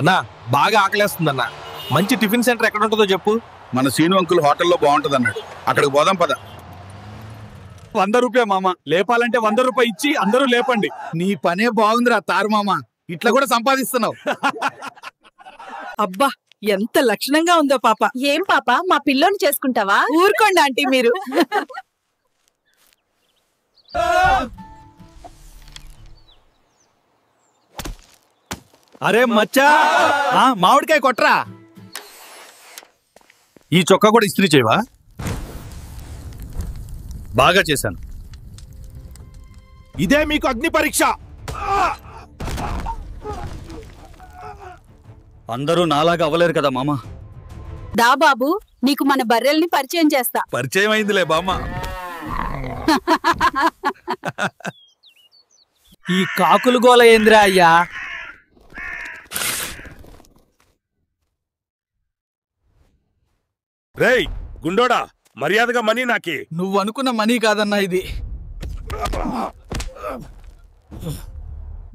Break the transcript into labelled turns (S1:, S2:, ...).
S1: అన్నా బాగా ఆకలేస్తుందన్నా. మంచి టిఫిన్ సెంటర్ ఎక్కడ ఉంటుందో చెప్పు.
S2: మన సీను అంకుల్ హోటల్లో బాగుంటది అన్నాడు, అక్కడికి పోదాం పద.
S3: 100 రూపాయ మామ, లేపాలంటే 100 రూపాయలు ఇచ్చి అందరూ లేపండి.
S2: నీ పనే బాగుందిరా తారు మామ, ఇట్లా కూడా సంపాదిస్తున్నావు.
S4: అబ్బా ఎంత లక్షణంగా ఉందో పాప.
S5: ఏం పాప, మా పిల్లోని చేసుకుంటావా?
S4: ఊరుకోండి ఆంటీ మీరు.
S3: అరే మచ్చా, మామిడికాయ కొట్రా.
S1: ఈ చొక్కా కూడా ఇస్త్రీ చేయవా? బాగా చేశాను.
S3: ఇదే మీకు అగ్ని పరీక్ష. అందరూ నాలాగా అవ్వలేరు కదా మామ.
S5: దా బాబు, నీకు మన బర్రెల్ని పరిచయం చేస్తా.
S3: పరిచయం అయిందిలే బామ్మ.
S6: ఈ కాకులు గోల ఏందిరా అయ్యా?
S7: రేయ్ గుండోడా, మర్యాదగా మనీ నాకి.
S6: నువ్వు అనుకున్న మనీ కాదన్నా ఇది.